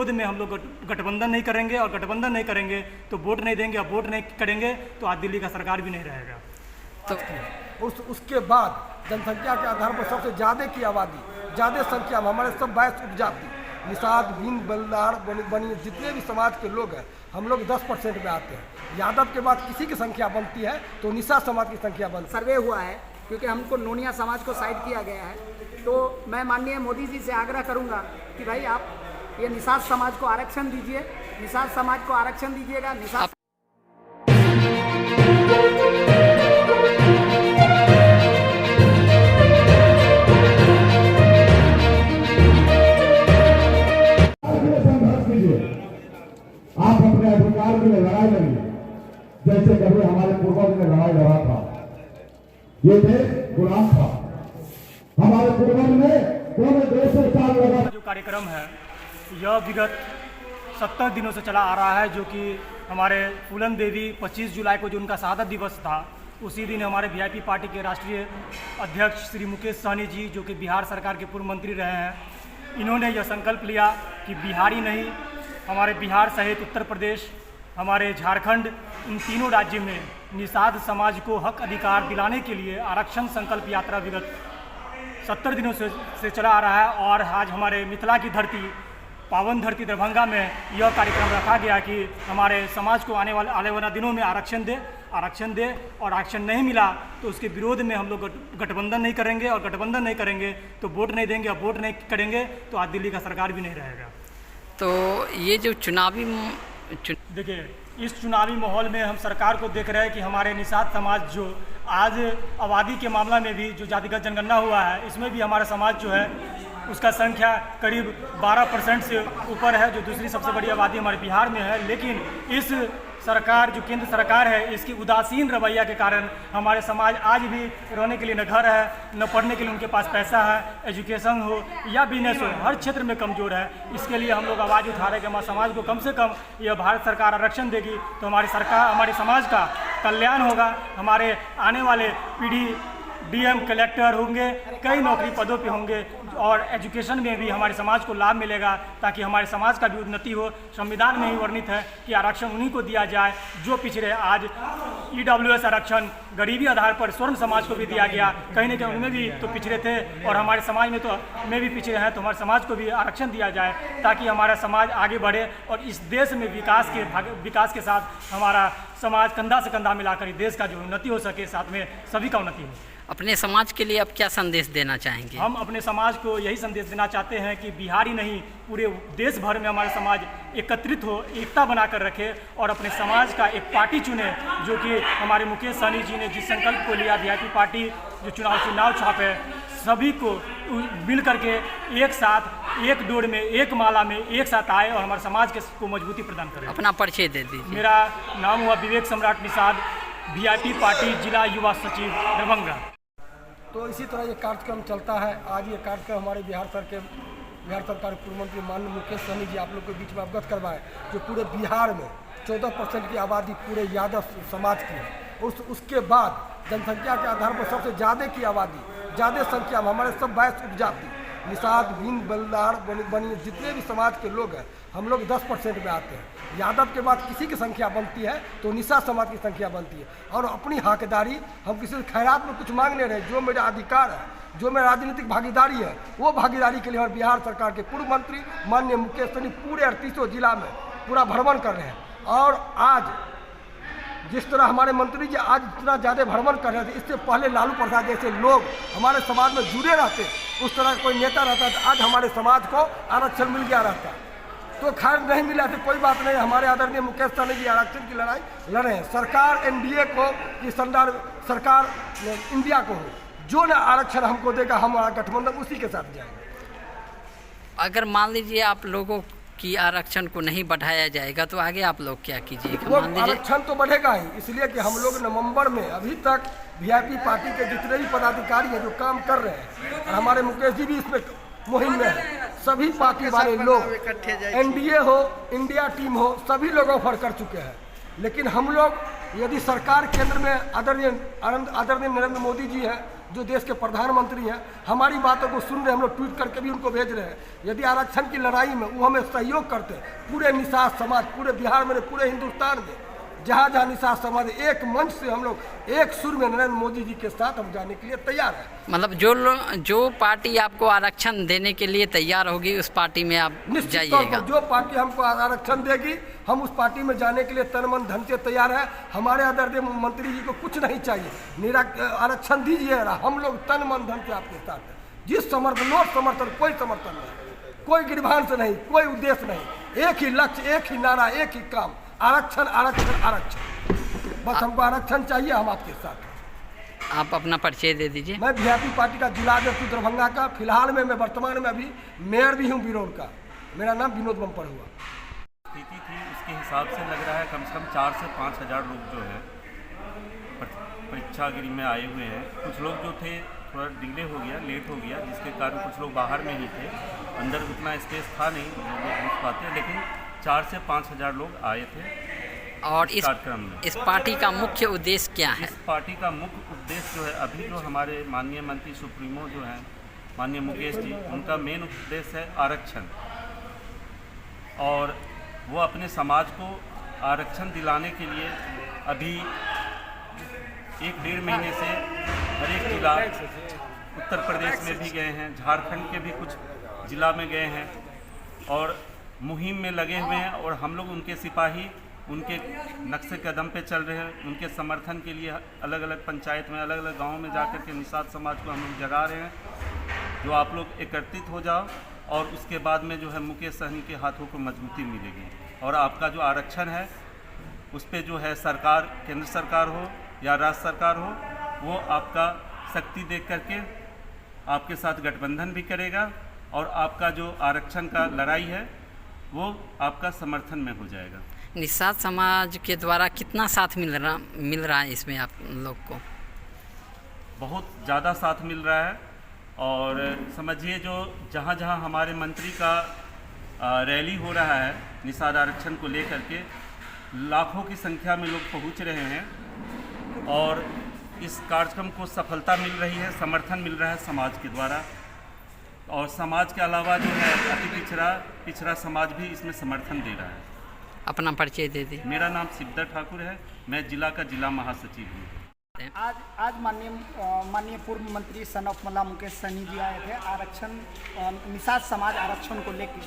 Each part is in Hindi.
विरोध में हम लोग गठबंधन नहीं करेंगे, और गठबंधन नहीं करेंगे तो वोट नहीं देंगे, और वोट नहीं करेंगे तो आज दिल्ली का सरकार भी नहीं रहेगा। तो उसके बाद जनसंख्या के आधार पर सबसे ज़्यादा की आबादी, ज़्यादा संख्या में हमारे सब 22 उपजाति, निषाद, भिंड, बल्लार, बनी जितने भी समाज के लोग हैं, हम लोग 10% में आते हैं। यादव के बाद किसी की संख्या बनती है तो निषाद समाज की संख्या बनती है। सर्वे हुआ है क्योंकि हमको नोनिया समाज को साइड किया गया है, तो मैं माननीय मोदी जी से आग्रह करूंगा कि भाई आप ये निषाद समाज को आरक्षण दीजिए, निषाद समाज को आरक्षण दीजिएगा। निषाद आप अपने अधिकार के लिए लड़ाई लड़िए, जैसे कभी हमारे पूर्वज ने लड़ाई लड़ा था। ये देश गुलाम था, हमारे पूर्वज ने पूरे देश से साल लड़ा। जो कार्यक्रम है यह विगत 70 दिनों से चला आ रहा है, जो कि हमारे फूलन देवी 25 जुलाई को जो उनका शहादत दिवस था, उसी दिन हमारे वीआईपी पार्टी के राष्ट्रीय अध्यक्ष श्री मुकेश सहनी जी, जो कि बिहार सरकार के पूर्व मंत्री रहे हैं, इन्होंने यह संकल्प लिया कि बिहारी नहीं, हमारे बिहार सहित उत्तर प्रदेश, हमारे झारखंड, इन तीनों राज्य में निषाद समाज को हक अधिकार दिलाने के लिए आरक्षण संकल्प यात्रा विगत 70 दिनों से चला आ रहा है। और आज हमारे मिथिला की धरती, पावन धरती दरभंगा में यह कार्यक्रम रखा गया कि हमारे समाज को आने वाले दिनों में आरक्षण दे, और आरक्षण नहीं मिला तो उसके विरोध में हम लोग गठबंधन नहीं करेंगे, और गठबंधन नहीं करेंगे तो वोट नहीं देंगे, और वोट नहीं करेंगे तो आज दिल्ली का सरकार भी नहीं रहेगा। तो ये जो देखिए, इस चुनावी माहौल में हम सरकार को देख रहे हैं कि हमारे निषाद समाज जो आज आबादी के मामला में भी जो जातिगत जनगणना हुआ है, इसमें भी हमारा समाज जो है उसका संख्या करीब 12% से ऊपर है, जो दूसरी सबसे बड़ी आबादी हमारे बिहार में है। लेकिन इस सरकार, जो केंद्र सरकार है, इसकी उदासीन रवैया के कारण हमारे समाज आज भी रहने के लिए न घर है, न पढ़ने के लिए उनके पास पैसा है, एजुकेशन हो या बिजनेस हो, हर क्षेत्र में कमज़ोर है। इसके लिए हम लोग आवाज़ उठा रहे हैं कि हमारे समाज को कम से कम यह भारत सरकार आरक्षण देगी तो हमारी सरकार, हमारे समाज का कल्याण होगा, हमारे आने वाले पीढ़ी डीएम, कलेक्टर होंगे, कई नौकरी पदों पे होंगे, और एजुकेशन में भी हमारे समाज को लाभ मिलेगा, ताकि हमारे समाज का भी उन्नति हो। संविधान में ही वर्णित है कि आरक्षण उन्हीं को दिया जाए जो पिछड़े। आज ईडब्ल्यूएस आरक्षण गरीबी आधार पर स्वर्ण समाज को भी दिया गया, कहीं न कहीं उनमें भी तो पिछड़े थे, और हमारे समाज में तो में भी पिछड़े हैं, तो हमारे समाज को भी आरक्षण दिया जाए ताकि हमारा समाज आगे बढ़े, और इस देश में विकास के साथ हमारा समाज कंधा से कंधा मिलाकर देश का जो उन्नति हो सके, साथ में सभी का उन्नति हो। अपने समाज के लिए आप क्या संदेश देना चाहेंगे? हम अपने समाज को यही संदेश देना चाहते हैं कि बिहारी नहीं, पूरे देश भर में हमारा समाज एकत्रित हो, एकता बनाकर रखे, और अपने समाज का एक पार्टी चुने, जो कि हमारे मुकेश सहनी जी ने जिस संकल्प को लिया, वीआईपी पार्टी जो चुनाव छाप है, सभी को मिल करके एक साथ, एक डोर में, एक माला में एक साथ आए और हमारे समाज को मजबूती प्रदान करें। अपना परिचय दे दीजिए। मेरा नाम हुआ विवेक सम्राट निषाद, वीआईपी पार्टी जिला युवा सचिव दरभंगा। तो इसी तरह ये कार्यक्रम चलता है। आज ये कार्यक्रम हमारे बिहार सरकार के पूर्व मंत्री माननीय मुकेश सहनी जी आप लोग के बीच में अवगत करवाए, जो पूरे बिहार में 14% की आबादी पूरे यादव समाज की है। उसके बाद जनसंख्या के आधार पर सबसे ज़्यादा की आबादी, ज़्यादा संख्या में हमारे सब 22 उपजाति, निषाद, भिंड, बल्लार, बनी जितने भी समाज के लोग हैं, हम लोग 10% में आते हैं। यादव के बाद किसी की संख्या बनती है तो निषाद समाज की संख्या बनती है, और अपनी हकदारी हम किसी खैरात में कुछ मांग नहीं रहे। जो मेरा अधिकार है, जो मेरा राजनीतिक भागीदारी है, वो भागीदारी के लिए हमारे बिहार सरकार के पूर्व मंत्री माननीय मुकेश सहनी पूरे 38 जिला में पूरा भ्रमण कर रहे हैं। और आज जिस तरह हमारे मंत्री जी आज इतना ज़्यादा भ्रमण कर रहे थे, इससे पहले लालू प्रसाद जैसे लोग हमारे समाज में जुड़े रहते, उस तरह कोई नेता रहता तो आज हमारे समाज को आरक्षण मिल गया रहता। तो खैर नहीं मिला तो कोई बात नहीं, हमारे आदरणीय मुकेश सहनी जी आरक्षण की लड़ाई लड़े हैं। सरकार एनडीए को कि सरकार इंडिया को हो, जो न आरक्षण हमको देगा, हमारा गठबंधन उसी के साथ जाएंगे। अगर मान लीजिए आप लोगों की आरक्षण को नहीं बढ़ाया जाएगा तो आगे आप लोग क्या कीजिएगा? वो आरक्षण तो बढ़ेगा ही, इसलिए कि हम लोग नवंबर में अभी तक वीआईपी पार्टी के जितने भी पदाधिकारी हैं जो काम कर रहे हैं, और हमारे मुकेश जी भी इसमें मुहिम में है, सभी पार्टी वाले लोग, एनडीए हो, इंडिया टीम हो, सभी लोग ऑफर कर चुके हैं। लेकिन हम लोग यदि सरकार केंद्र में आदरणीय नरेंद्र मोदी जी हैं, जो देश के प्रधानमंत्री हैं, हमारी बातों को सुन रहे, हम लोग ट्वीट करके भी उनको भेज रहे हैं। यदि आरक्षण की लड़ाई में वो हमें सहयोग करते, पूरे निषाद समाज, पूरे बिहार में, पूरे हिंदुस्तान में जहाँ जहाँ निषाद समाज, एक मंच से हम लोग एक सुर में नरेंद्र मोदी जी के साथ हम जाने के लिए तैयार हैं। मतलब जो पार्टी आपको आरक्षण देने के लिए तैयार होगी उस पार्टी में आप जाइएगा? जो पार्टी हमको आरक्षण देगी हम उस पार्टी में जाने के लिए तन मन धन से तैयार है। हमारे आदरणीय मंत्री जी को कुछ नहीं चाहिए, आरक्षण दीजिए, हम लोग तन मन धन से आपके साथ हैं। जिस समर्थन, नो समर्थन, कोई समर्थन नहीं, कोई गिरभान से नहीं, कोई उद्देश्य नहीं, एक ही लक्ष्य, एक ही नारा, एक ही काम, आरक्षण आरक्षण आरक्षण। बस हमको आरक्षण चाहिए, हम आपके साथ हैं। आप अपना परिचय दे दीजिए। मैं वीआईपी पार्टी का जिला अध्यक्ष दरभंगा का, फिलहाल में मैं वर्तमान में अभी मेयर भी हूँ बिरौल का। मेरा नाम विनोद बम्पर हुआ। स्थिति थी उसके हिसाब से लग रहा है कम से कम 4 से 5 हज़ार लोग जो है परीक्षागिरी में आए हुए हैं। कुछ लोग जो थे थोड़ा डिले हो गया, लेट हो गया, जिसके कारण कुछ लोग बाहर में ही थे, अंदर उतना स्पेस था नहीं लोग घुस पाते, लेकिन 4 से 5 हज़ार लोग आए थे। और इस कार्यक्रम में इस पार्टी का मुख्य उद्देश्य क्या है? इस पार्टी का मुख्य उद्देश्य जो है, अभी जो हमारे माननीय मंत्री सुप्रीमो जो हैं माननीय मुकेश जी, उनका मेन उद्देश्य है आरक्षण, और वो अपने समाज को आरक्षण दिलाने के लिए अभी 1-1.5 महीने से हर एक जिला, उत्तर प्रदेश में भी गए हैं, झारखंड के भी कुछ जिला में गए हैं और मुहिम में लगे हुए हैं। और हम लोग उनके सिपाही, उनके नक्शे कदम पे चल रहे हैं। उनके समर्थन के लिए अलग अलग पंचायत में, अलग अलग गाँव में जाकर के निषाद समाज को हम लोग जगा रहे हैं। जो आप लोग एकत्रित हो जाओ और उसके बाद में जो है मुकेश सहनी के हाथों को मजबूती मिलेगी, और आपका जो आरक्षण है उस पर जो है सरकार, केंद्र सरकार हो या राज्य सरकार हो, वो आपका शक्ति देख करके आपके साथ गठबंधन भी करेगा, और आपका जो आरक्षण का लड़ाई है वो आपका समर्थन में हो जाएगा। निषाद समाज के द्वारा कितना साथ मिल रहा है इसमें आप लोग को? बहुत ज़्यादा साथ मिल रहा है, और समझिए जो जहाँ जहाँ हमारे मंत्री का रैली हो रहा है निषाद आरक्षण को लेकर के, लाखों की संख्या में लोग पहुँच रहे हैं, और इस कार्यक्रम को सफलता मिल रही है, समर्थन मिल रहा है समाज के द्वारा। और समाज के अलावा जो है अति पिछड़ा समाज भी इसमें समर्थन दे रहा है। अपना परिचय दे दी। मेरा नाम शिवदर ठाकुर है, मैं जिला का जिला महासचिव हूँ। आज माननीय पूर्व मंत्री सन ऑफ मल्ला मुकेश सहनी जी आए थे आरक्षण, निषाद समाज आरक्षण को लेकर,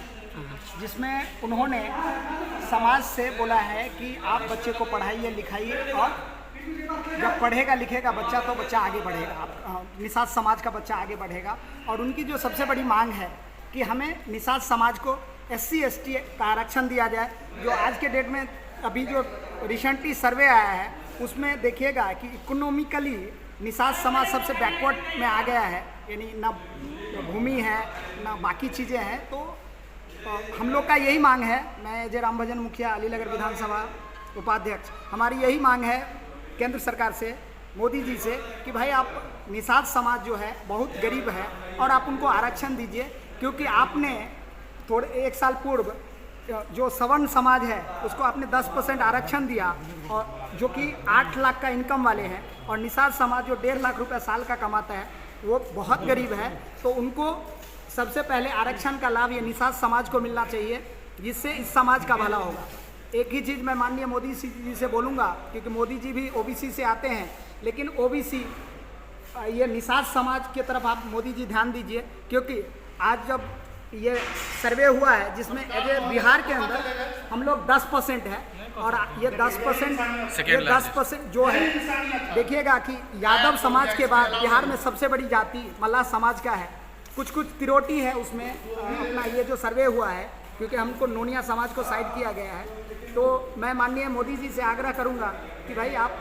जिसमें उन्होंने समाज से बोला है कि आप बच्चे को पढ़ाइए लिखाइए, और जब पढ़ेगा लिखेगा बच्चा तो बच्चा आगे बढ़ेगा, निषाद समाज का बच्चा आगे बढ़ेगा। और उनकी जो सबसे बड़ी मांग है कि हमें निषाद समाज को SC ST का आरक्षण दिया जाए। जो आज के डेट में अभी जो रिसेंटली सर्वे आया है उसमें देखिएगा कि इकोनॉमिकली निषाद समाज सबसे बैकवर्ड में आ गया है, यानी ना भूमि है ना बाकी चीज़ें हैं। तो हम लोग का यही मांग है, मैं जय राम भजन मुखिया अलीनगर विधानसभा उपाध्यक्ष, हमारी यही मांग है केंद्र सरकार से, मोदी जी से, कि भाई आप निषाद समाज जो है बहुत गरीब है और आप उनको आरक्षण दीजिए। क्योंकि आपने थोड़े 1 साल पूर्व जो सवर्ण समाज है उसको आपने 10% आरक्षण दिया, और जो कि 8 लाख का इनकम वाले हैं, और निषाद समाज जो 1.5 लाख रुपए साल का कमाता है वो बहुत गरीब है। तो उनको सबसे पहले आरक्षण का लाभ ये निषाद समाज को मिलना चाहिए, जिससे इस समाज का भला होगा। एक ही चीज़ मैं माननीय मोदी जी से बोलूँगा, क्योंकि मोदी जी भी OBC से आते हैं, लेकिन OBC ये निषाद समाज की तरफ आप मोदी जी ध्यान दीजिए। क्योंकि आज जब ये सर्वे हुआ है जिसमें बिहार के अंदर हम लोग 10% है, और ये 10% जो है, देखिएगा कि यादव समाज के बाद बिहार में सबसे बड़ी जाति मल्लाह समाज का है। कुछ तिरोटी है उसमें अपना ये जो सर्वे हुआ है, क्योंकि हमको नोनिया समाज को साइड किया गया है। तो मैं माननीय मोदी जी से आग्रह करूंगा कि भाई आप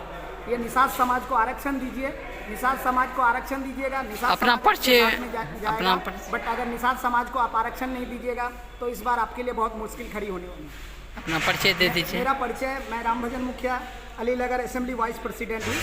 ये निषाद समाज को आरक्षण दीजिए, निषाद समाज को आरक्षण दीजिएगा, निषाद अपना परिचय बट अगर निषाद समाज को आप आरक्षण नहीं दीजिएगा तो इस बार आपके लिए बहुत मुश्किल खड़ी होने वाली है। अपना परिचय दे दीजिए। मेरा परिचय, मैं राम भजन मुखिया अलीनगर असेंबली वाइस प्रेसिडेंट हूँ।